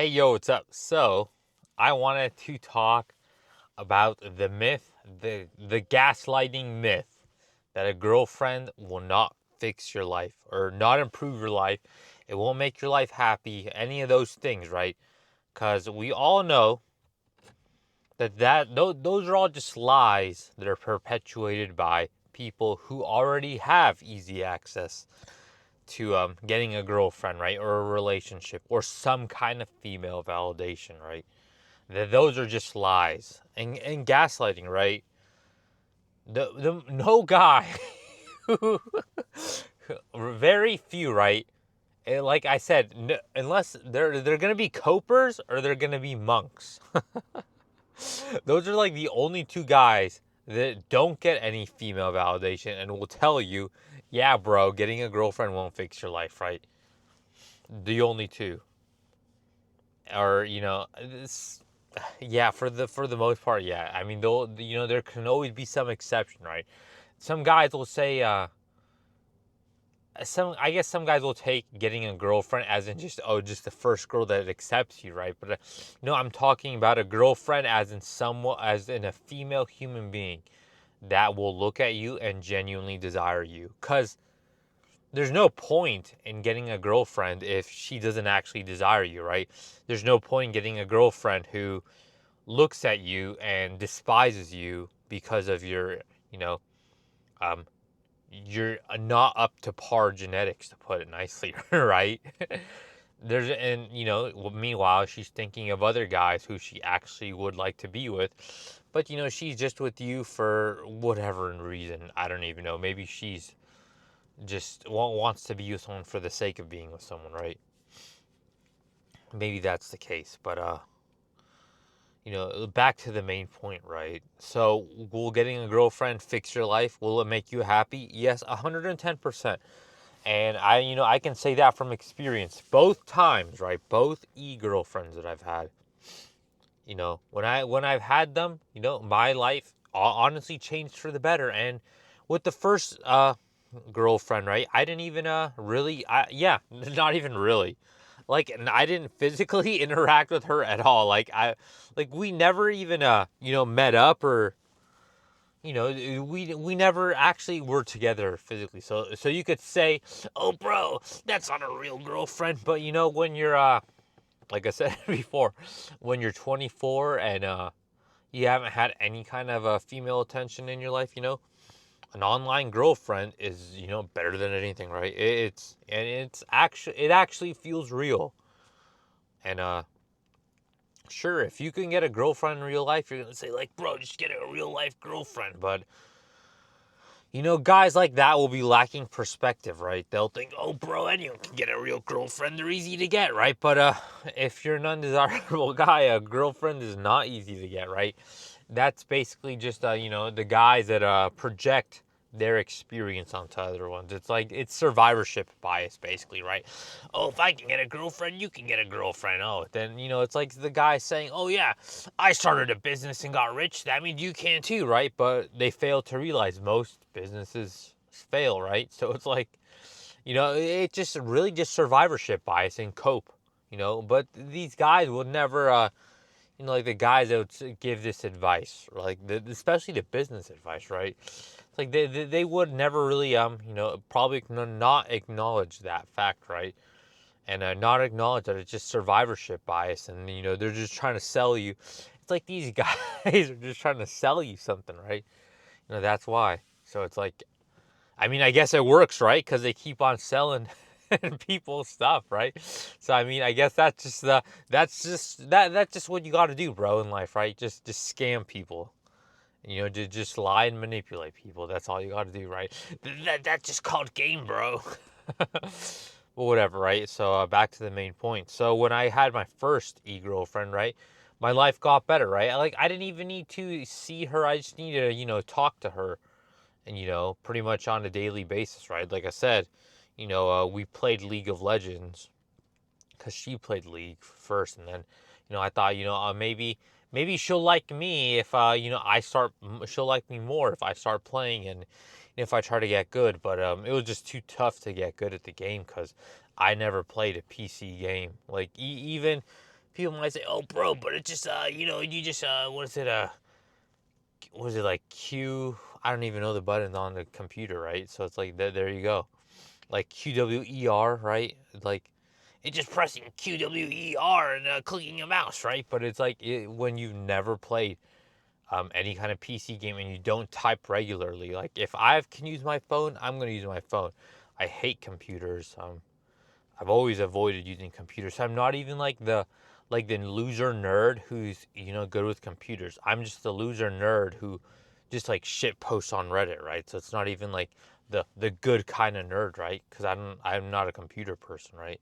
Hey, yo, what's up? So, I wanted to talk about the myth, the gaslighting myth that a girlfriend will not fix your life or not improve your life. It won't make your life happy, any of those things, right? Cuz we all know those are all just lies that are perpetuated by people who already have easy access to getting a girlfriend, right? Or a relationship or some kind of female validation, right? Those are just lies and gaslighting, right? The no guy, very few, right? And like I said, unless they're gonna be copers or they're gonna be monks. Those are like the only two guys that don't get any female validation and will tell you, yeah, bro, getting a girlfriend won't fix your life, right? The only two, or yeah, for the most part, yeah. I mean, though, there can always be some exception, right? Some guys will say, I guess some guys will take getting a girlfriend as in just the first girl that accepts you, right? But I'm talking about a girlfriend as in a female human being that will look at you and genuinely desire you. Cause there's no point in getting a girlfriend if she doesn't actually desire you, right? There's no point in getting a girlfriend who looks at you and despises you because of you know, um, you're not up to par genetics, to put it nicely, right? Meanwhile, she's thinking of other guys who she actually would like to be with, but she's just with you for whatever reason. I don't even know. Maybe she's just wants to be with someone for the sake of being with someone, right? Maybe that's the case, but back to the main point, right? So, will getting a girlfriend fix your life? Will it make you happy? Yes, 110%. And I can say that from experience. Both times, right? Both girlfriends that I've had. When I've had them, my life honestly changed for the better. And with the first girlfriend, right? I didn't even really yeah, not even really. Like, I didn't physically interact with her at all. Like we never even met up, or we never actually were together physically. So you could say, "Oh, bro, that's not a real girlfriend." But when you're like I said before, when you're 24 and you haven't had any kind of female attention in your life, an online girlfriend is better than anything, right? It actually feels real. And sure, if you can get a girlfriend in real life, you're gonna say, like, bro, just get a real life girlfriend. But guys like that will be lacking perspective, right? They'll think, oh, bro, anyone can get a real girlfriend. They're easy to get, right? But if you're an undesirable guy, a girlfriend is not easy to get, right? That's basically just the guys that project their experience onto other ones. It's survivorship bias, basically, right? Oh, if I can get a girlfriend, you can get a girlfriend. Oh, then it's like the guy saying, oh yeah, I started a business and got rich. That means you can too, right? But they fail to realize most businesses fail, right? So it's like, it just really just survivorship bias and cope. But these guys would never like the guys that would give this advice, like especially the business advice, right? It's like they would never really probably not acknowledge that fact, right? And not acknowledge that it's just survivorship bias, and they're just trying to sell you. It's like these guys are just trying to sell you something, right? That's why. So it's like, I mean, I guess it works, right? Because they keep on selling people stuff, right? So I mean, I guess that's just what you got to do, bro, in life, right? Just scam people. Just lie and manipulate people. That's all you got to do, right? That's just called game, bro. Well, whatever, right? So back to the main point. So when I had my first girlfriend, right, my life got better, right? I didn't even need to see her. I just needed to talk to her, and pretty much on a daily basis, right? Like I said, we played League of Legends because she played League first, and then I thought maybe she'll like me if she'll like me more if I start playing and if I try to get good. But it was just too tough to get good at the game because I never played a PC game. Like even people might say, "Oh, bro, but it's just you just what is it like Q? I don't even know the buttons on the computer, right? So it's like there you go, like QWER, right? Like it's just pressing QWER and clicking a mouse, right? But it's like when you've never played any kind of PC game and you don't type regularly. Like if I can use my phone, I'm gonna use my phone. I hate computers. I've always avoided using computers. So I'm not even like the loser nerd who's good with computers. I'm just the loser nerd who just like shit posts on Reddit, right? So it's not even like the good kind of nerd, right? Because I'm not a computer person, right?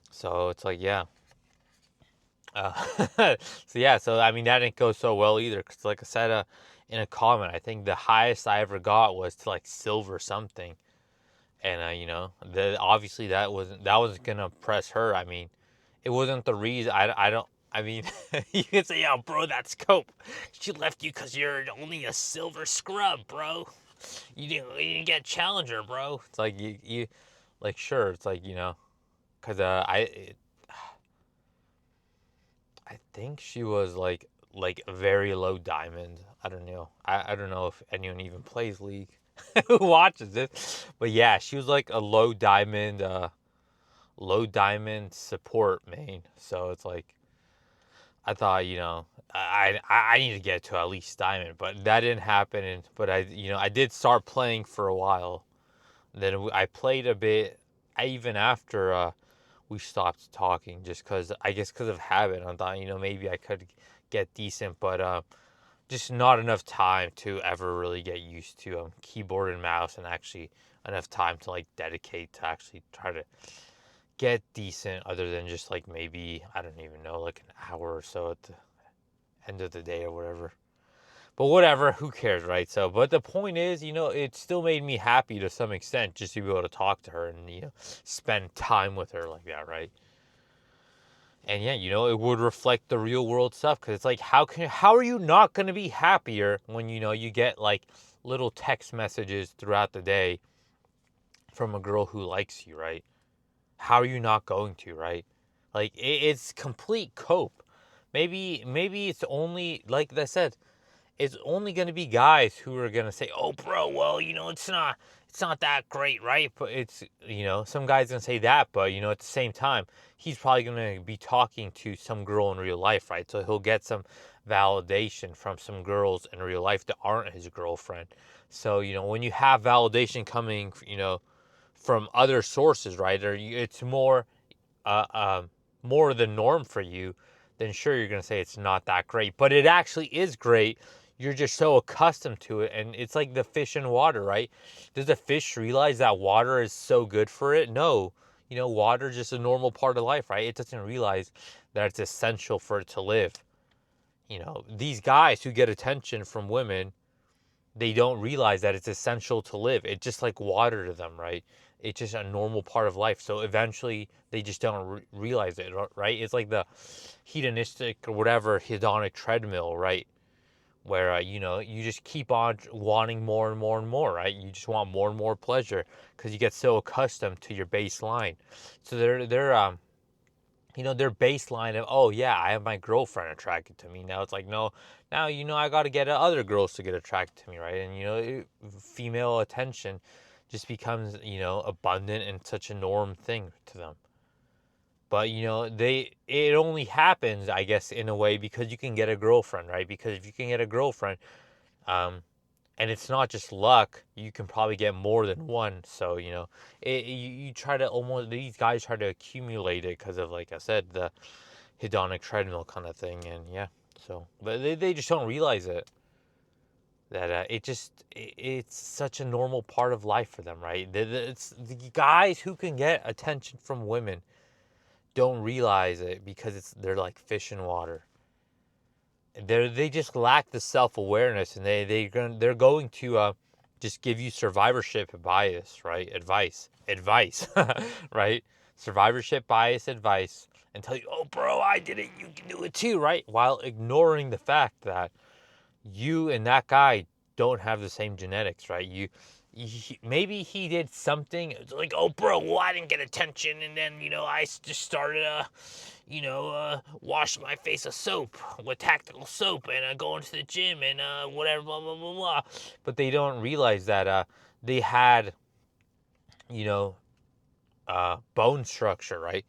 So it's like yeah. Uh, so yeah, so I mean that didn't go so well either. Because like I said in a comment, I think the highest I ever got was to like silver something, and obviously that wasn't gonna press her. I mean, it wasn't the reason. I don't. I mean, you can say, "Yeah, bro, that's cope. She left you because you're only a silver scrub, bro. You didn't get challenger, bro." It's like you like sure. It's like because I think she was like a very low diamond. I don't know. I don't know if anyone even plays League who watches it. But yeah, she was like a low diamond support main. So it's like I thought, I need to get to at least diamond, but that didn't happen. But I did start playing for a while. Then I played a bit, even after we stopped talking, just because I guess because of habit. I thought maybe I could get decent, but just not enough time to ever really get used to keyboard and mouse, and actually enough time to like dedicate to actually try to get decent other than just like maybe I don't even know like an hour or so at the end of the day or whatever. But whatever, who cares, right? So, but the point is, it still made me happy to some extent just to be able to talk to her and spend time with her like that, right? And yeah, it would reflect the real world stuff because it's like how are you not going to be happier when you get like little text messages throughout the day from a girl who likes you, right? How are you not going to, right? Like it's complete cope. Maybe it's only like I said, it's only going to be guys who are going to say, "Oh, bro, well, it's not that great, right?" But it's some guys going to say that, but at the same time, he's probably going to be talking to some girl in real life, right? So he'll get some validation from some girls in real life that aren't his girlfriend. So when you have validation coming, from other sources, right? Or it's uh, um, more the norm for you, then sure you're gonna say it's not that great. But it actually is great. You're just so accustomed to it, and it's like the fish in water, right? Does the fish realize that water is so good for it? No. Water is just a normal part of life, right? It doesn't realize that it's essential for it to live. These guys who get attention from women, they don't realize that it's essential to live. It's just like water to them, right? It's just a normal part of life. So eventually they just don't realize it, right? It's like the hedonistic or whatever hedonic treadmill, right? Where you just keep on wanting more and more and more, right? You just want more and more pleasure because you get so accustomed to your baseline. So their baseline of, oh yeah, I have my girlfriend attracted to me. Now it's like, no, now I got to get other girls to get attracted to me, right? And female attention just becomes abundant and such a norm thing to them. But it only happens, I guess, in a way because you can get a girlfriend, right? Because if you can get a girlfriend, um, and it's not just luck, you can probably get more than one. So you try to almost, these guys try to accumulate it because of, like I said, the hedonic treadmill kind of thing. And yeah, so but they just don't realize that it's such a normal part of life for them, right? It's the guys who can get attention from women don't realize it because they're like fish in water. They just lack the self awareness, and they're going to just give you survivorship bias, right? Advice, right? Survivorship bias advice, and tell you, oh, bro, I did it, you can do it too, right? While ignoring the fact that you and that guy don't have the same genetics, right? maybe he did something like, oh, bro, well, I didn't get attention, and then I just started wash my face with soap, with tactical soap, and go into the gym and whatever, blah blah blah blah. But they don't realize that they had you know bone structure, right?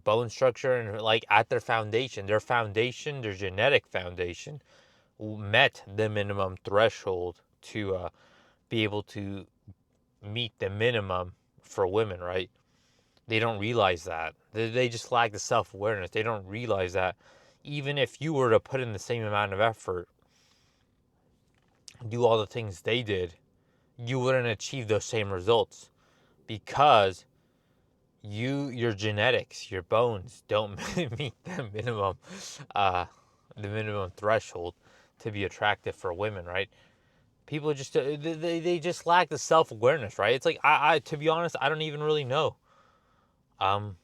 Bone structure, and like at their genetic foundation met the minimum threshold to be able to meet the minimum for women, right? They don't realize that. They just lack the self awareness. They don't realize that even if you were to put in the same amount of effort, do all the things they did, you wouldn't achieve those same results because your genetics, your bones don't meet uh, the minimum threshold to be attractive for women, right? People just they just lack the self awareness, right? It's like I to be honest, I don't even really know um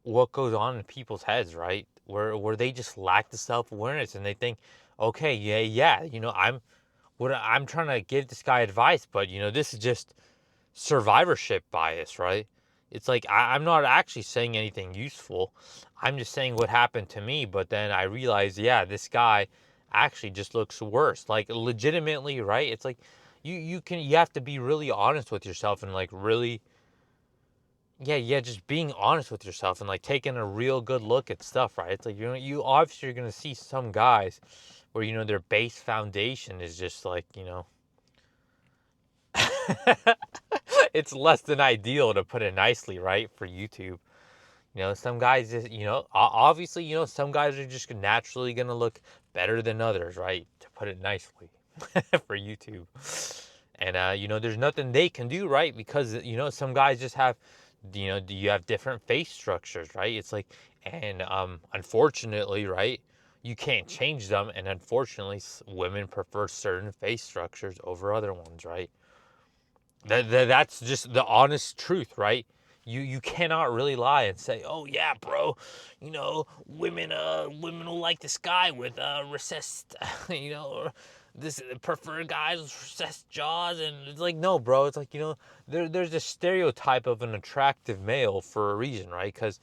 what goes on in people's heads, right? Where they just lack the self awareness and they think, okay, yeah, I'm trying to give this guy advice, but this is just survivorship bias, right? It's like I'm not actually saying anything useful. I'm just saying what happened to me, but then I realize, yeah, this guy actually just looks worse. Like legitimately, right? It's like you have to be really honest with yourself and like really yeah, just being honest with yourself and like taking a real good look at stuff, right? It's like you obviously are gonna see some guys where their base foundation is just like it's less than ideal to put it nicely, right? For YouTube. Some guys just, obviously, some guys are just naturally going to look better than others, right? To put it nicely for YouTube. And, there's nothing they can do, right? Because, some guys just have, you have different face structures, right? It's like, and unfortunately, right? You can't change them. And unfortunately, women prefer certain face structures over other ones, right? That's just the honest truth, right? You cannot really lie and say, "Oh yeah, bro, women will like this guy with recessed, or this prefer guys with recessed jaws." And it's like, no, bro. It's like there's a stereotype of an attractive male for a reason, right? Because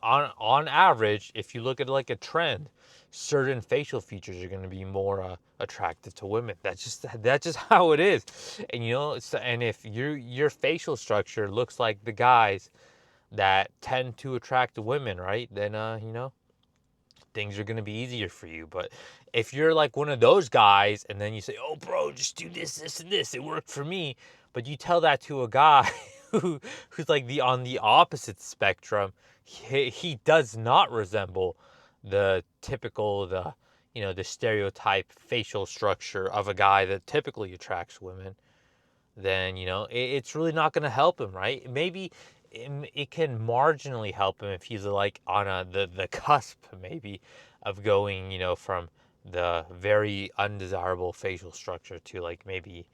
on average, if you look at like a trend, certain facial features are going to be more attractive to women. That's just how it is. And and if your facial structure looks like the guys that tend to attract women, right? Then things are going to be easier for you. But if you're like one of those guys and then you say, "Oh, bro, just do this, this, and this. It worked for me." But you tell that to a guy who's like on the opposite spectrum, he does not resemble the typical the stereotype facial structure of a guy that typically attracts women. Then it's really not going to help him, right? Maybe it can marginally help him if he's like on the cusp maybe of going from the very undesirable facial structure to like maybe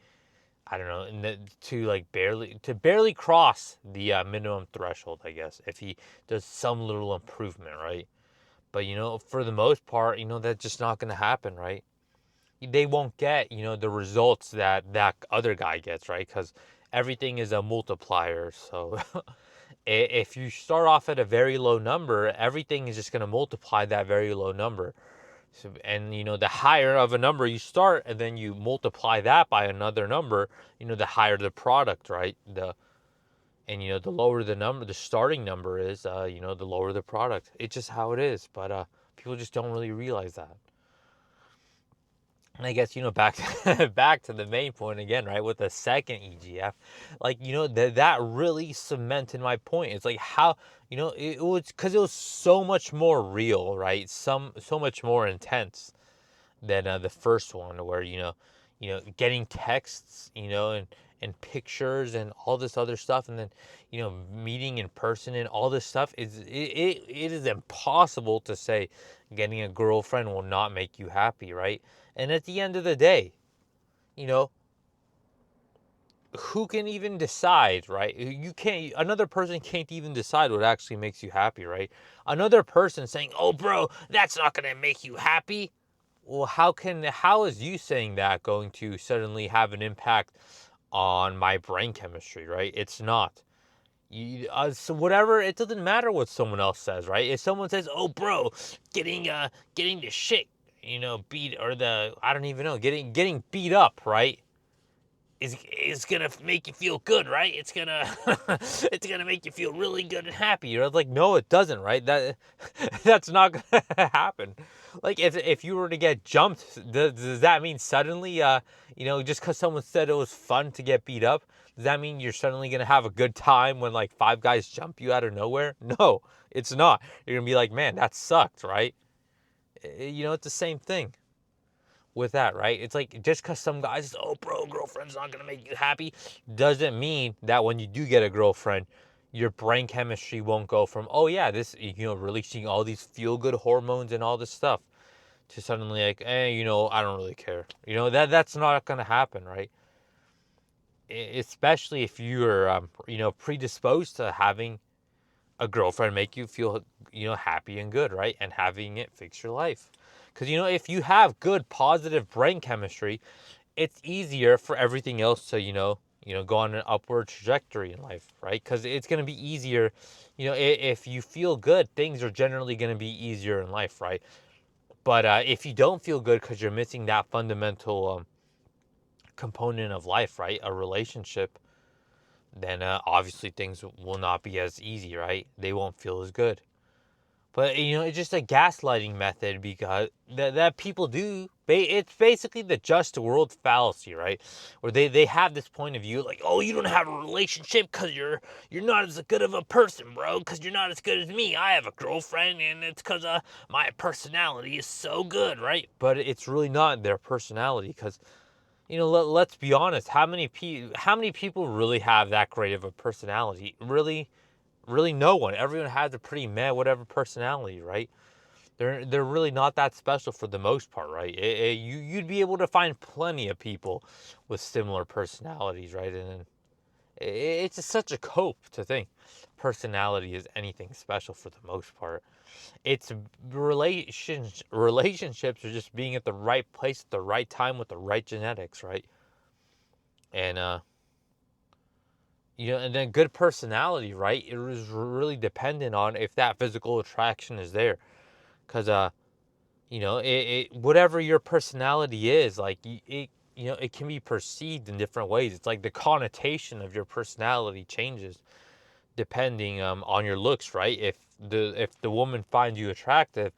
I don't know to like barely cross the minimum threshold, I guess, if he does some little improvement, right? But for the most part, that's just not going to happen, right? They won't get the results that that other guy gets, right? Because everything is a multiplier. So if you start off at a very low number, everything is just going to multiply that very low number. So, and the higher of a number you start, and then you multiply that by another number, the higher the product, right? The lower the number, the starting number is, the lower the product. It's just how it is. But people just don't really realize that. And I guess back back to the main point again, right? With the second EGF, like that really cemented my point. It's like how it was because it was so much more real, right? So much more intense than the first one, where getting texts, and pictures and all this other stuff, and then meeting in person and all this stuff it is impossible to say getting a girlfriend will not make you happy, right? And at the end of the day, you know, who can even decide, right? You can't, another person can't even decide what actually makes you happy, right? Another person saying, "Oh, bro, that's not going to make you happy." Well, how is you saying that going to suddenly have an impact on my brain chemistry, right? It's not. So whatever, it doesn't matter what someone else says, right? If someone says, "Oh, bro, getting the shit, beat, or the I don't even know, getting beat up, right? Is gonna make you feel good, right? It's gonna it's gonna make you feel really good and happy." You're like, no, it doesn't, right? That's not gonna happen. Like if you were to get jumped, does that mean suddenly, just because someone said it was fun to get beat up, does that mean you're suddenly gonna have a good time when like five guys jump you out of nowhere? No, it's not. You're gonna be like, man, that sucked, right? It's the same thing with that, right? It's like just because some guys, oh, bro, girlfriend's not gonna make you happy, doesn't mean that when you do get a girlfriend, your brain chemistry won't go from, oh yeah, this, releasing all these feel good hormones and all this stuff, to suddenly like, I don't really care. That's not gonna happen, right? Especially if you're, predisposed to having a girlfriend make you feel, happy and good, right? And having it fix your life. Because, if you have good, positive brain chemistry, it's easier for everything else to, go on an upward trajectory in life, right? Because it's going to be easier, if you feel good, things are generally going to be easier in life, right? But if you don't feel good because you're missing that fundamental component of life, right? A relationship, then obviously things will not be as easy, right? They won't feel as good. But it's just a gaslighting method because that people do. It's basically the just world fallacy, right? Where they have this point of view like, oh, you don't have a relationship because you're not as good of a person, bro. Because you're not as good as me. I have a girlfriend, and it's because my personality is so good, right? But it's really not their personality because let's be honest. How many people really have that great of a personality? Really no one. Everyone has a pretty meh whatever personality, right? They're really not that special for the most part, right? You'd be able to find plenty of people with similar personalities, right? And it's just such a cope to think personality is anything special for the most part. It's relationships are just being at the right place at the right time with the right genetics, right? And and then good personality, right? It is really dependent on if that physical attraction is there, because whatever your personality is, like it can be perceived in different ways. It's like the connotation of your personality changes depending on your looks, right? If the woman finds you attractive,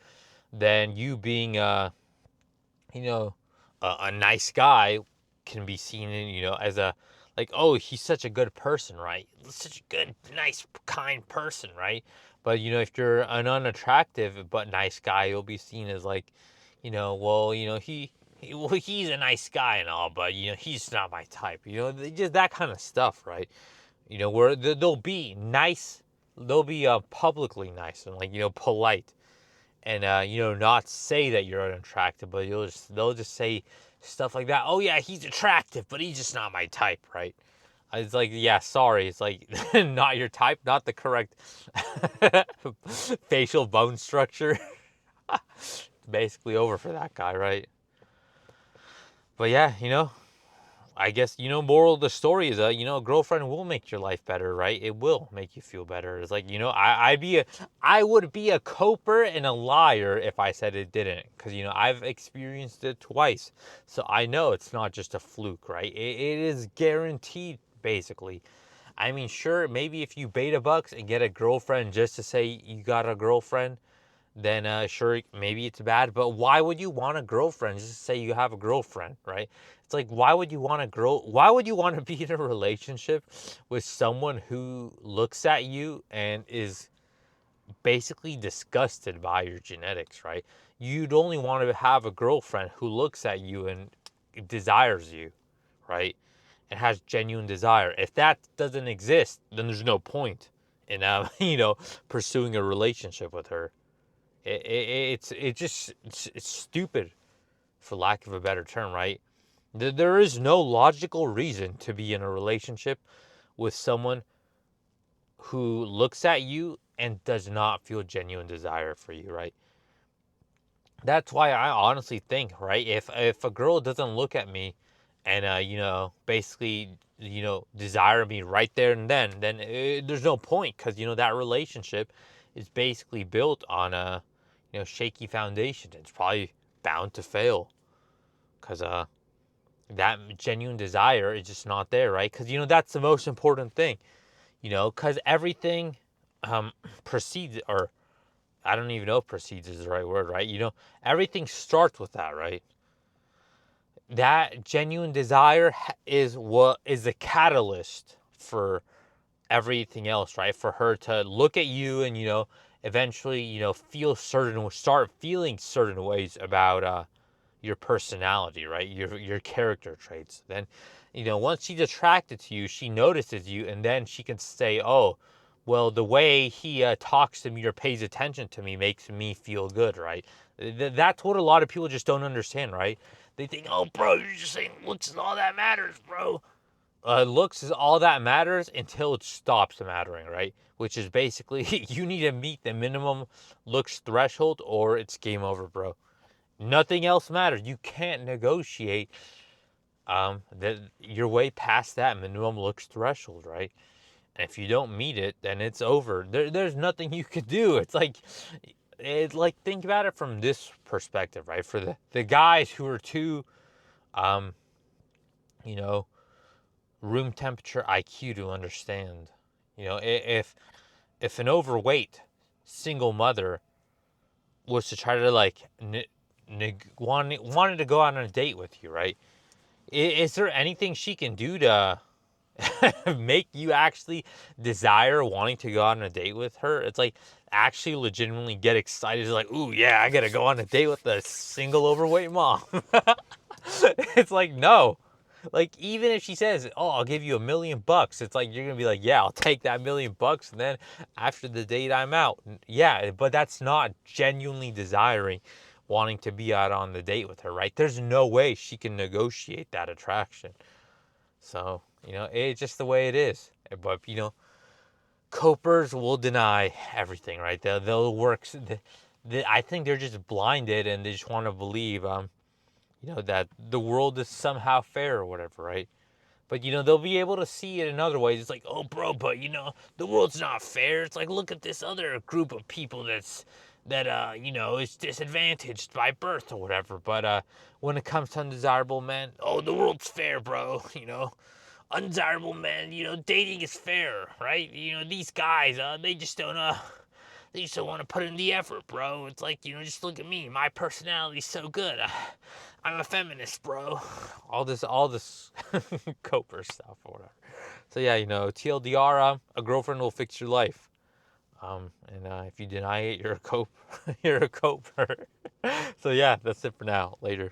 then you being you know, a nice guy can be seen in, as a, like, oh, he's such a good person, right? Such a good, nice, kind person, right? But, if you're an unattractive but nice guy, you'll be seen as like, well, he's a nice guy and all, but, he's not my type, just that kind of stuff, right? Where they'll be nice, they'll be publicly nice and like, polite and not say that you're unattractive, but they'll just say stuff like that. Oh yeah, he's attractive, but he's just not my type, right? It's like, yeah, sorry, it's like not your type, not the correct facial bone structure. It's basically over for that guy, right? But yeah, I guess, moral of the story is a girlfriend will make your life better, right? It will make you feel better. It's like, I would be a coper and a liar if I said it didn't, because I've experienced it twice, so I know it's not just a fluke, right? It is guaranteed, basically. I mean, sure, maybe if you beta bucks and get a girlfriend just to say you got a girlfriend, then sure, maybe it's bad. But why would you want a girlfriend? Just say you have a girlfriend, right? It's like, why would you want to Why would you want to be in a relationship with someone who looks at you and is basically disgusted by your genetics, right? You'd only want to have a girlfriend who looks at you and desires you, right? And has genuine desire. If that doesn't exist, then there's no point in pursuing a relationship with her. It's stupid, for lack of a better term, right? There is no logical reason to be in a relationship with someone who looks at you and does not feel genuine desire for you, right? That's why I honestly think, right, if a girl doesn't look at me and basically desire me right there and then there's no point, because that relationship is basically built on a shaky foundation. It's probably bound to fail, because that genuine desire is just not there, right? Because that's the most important thing, because everything proceeds, or I don't even know if proceeds is the right word, right? Everything starts with that, right? That genuine desire is what is the catalyst for everything else, right? For her to look at you and eventually start feeling certain ways about your personality, right? Your character traits. Then once she's attracted to you, she notices you, and then she can say, oh, well, the way he talks to me or pays attention to me makes me feel good, right? That's what a lot of people just don't understand, right? They think, oh, bro, you're just saying looks is all that matters, bro. Looks is all that matters until it stops mattering, right? Which is basically you need to meet the minimum looks threshold, or it's game over, bro. Nothing else matters. You can't negotiate your way past that minimum looks threshold, right? And if you don't meet it, then it's over. There's nothing you could do. It's like think about it from this perspective, right? For the guys who are too, um, you know, room temperature IQ to understand. If an overweight single mother was to try to like wanted to go out on a date with you, right? Is there anything she can do to make you actually desire wanting to go on a date with her? It's like actually legitimately get excited, like, ooh, yeah, I gotta go on a date with a single overweight mom. It's like, no. Like, even if she says, oh, I'll give you $1,000,000, it's like you're gonna be like, yeah, I'll take that $1,000,000, and then after the date I'm out. Yeah, but that's not genuinely desiring wanting to be out on the date with her, right? There's no way she can negotiate that attraction. So, it's just the way it is. But, copers will deny everything, right? They'll work. I think they're just blinded, and they just want to believe, that the world is somehow fair or whatever, right? But, they'll be able to see it in other ways. It's like, oh, bro, but, the world's not fair. It's like, look at this other group of people is disadvantaged by birth or whatever. But when it comes to undesirable men, oh, the world's fair, bro. Undesirable men, dating is fair, right? These guys, they just don't want to put in the effort, bro. It's like, just look at me. My personality's so good. I'm a feminist, bro. All this coper stuff or whatever. So yeah, TLDR, a girlfriend will fix your life. And if you deny it, you're a cope. You're a coper. So yeah, that's it for now. Later.